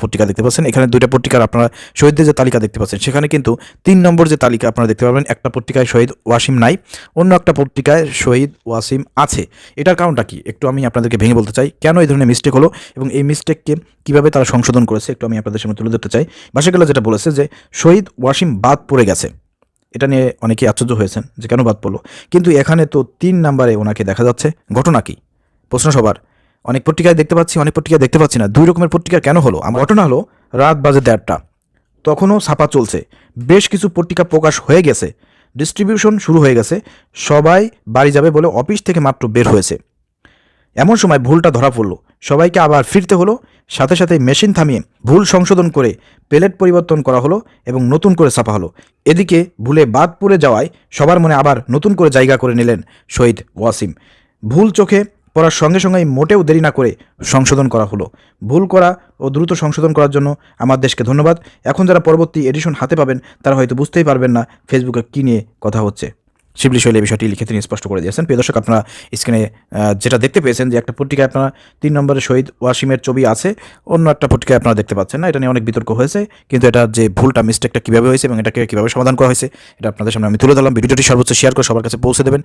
পত্রিকা দেখতে পাচ্ছেন, এখানে 2টা পত্রিকার আপনারা শহীদদের যে তালিকা দেখতে পাচ্ছেন, সেখানে কিন্তু 3 নম্বর যে তালিকা আপনারা দেখতে পাবেন, একটা পত্রিকায় শহীদ ওয়াসিম নাই, অন্য একটা পত্রিকায় শহীদ ওয়াসিম আছে। এটার কারণটা কি একটু আমি আপনাদেরকে ভেঙে বলতে চাই, কেন এই ধরনের মিস্টেক হলো এবং এই মিস্টেককে কীভাবে তারা সংশোধন করেছে একটু আমি আপনাদের সামনে তুলে ধরতে চাই। ভাষাগুলো যেটা বলেছে যে শহীদ ওয়াসিম বাদ পড়ে গেছে, এটা নিয়ে অনেকেই আশ্চর্য হয়েছেন যে কেন বাদ পড়লো, কিন্তু এখানে তো 3 নম্বরে ওনাকে দেখা যাচ্ছে। ঘটনা কি? প্রশ্ন সবার। অনেক পত্রিকায় দেখতে পাচ্ছি, অনেক পত্রিকায় দেখতে পাচ্ছি না, 2 রকমের পত্রিকা কেন হলো? আমার ঘটনা হলো রাত বাজে 1:30টা, তখনও ছাপা চলছে, বেশ কিছু পত্রিকা প্রকাশ হয়ে গেছে, ডিস্ট্রিবিউশন শুরু হয়ে গেছে, সবাই বাড়ি যাবে বলে অফিস থেকে মাত্র বের হয়েছে। এমন সময় ভুলটা ধরা পড়লো, সবাইকে আবার ফিরতে হলো, সাথে সাথে মেশিন থামিয়ে ভুল সংশোধন করে প্লেট পরিবর্তন করা হলো এবং নতুন করে ছাপা হলো। এদিকে ভুলে বাদ পড়ে যাওয়ায় সবার মনে আবার নতুন করে জায়গা করে নিলেন শহীদ ওয়াসিম। ভুল চোখে পড়ার সঙ্গে সঙ্গেই মোটেও দেরি না করে সংশোধন করা হলো। ভুল করা ও দ্রুত সংশোধন করার জন্য আমার দেশকে ধন্যবাদ। এখন যারা পরবর্তী এডিশন হাতে পাবেন তারা হয়তো বুঝতেই পারবেন না ফেসবুকে কী নিয়ে কথা হচ্ছে। শিবলি শৈলী বিষয়টি লিখে তিনি স্পষ্ট করে দিয়েছেন। প্রিয় দর্শক, আপনারা স্ক্রিনে যেটা দেখতে পেয়েছেন যে একটা পত্রিকায় আপনারা 3 নম্বরে শহীদ ওয়াসিমের ছবি আছে, অন্য একটা পত্রিকায় আপনারা দেখতে পাচ্ছেন না। এটা নিয়ে অনেক বিতর্ক হয়েছে, কিন্তু এটা যে ভুলটা, মিস্টেকটা কীভাবে হয়েছে এবং এটাকে কীভাবে সমাধান করা হয়েছে এটা আপনাদের সামনে আমি তুলে ধরলাম। ভিডিওটি সর্বোচ্চ শেয়ার করে সবার কাছে পৌঁছে দেবেন।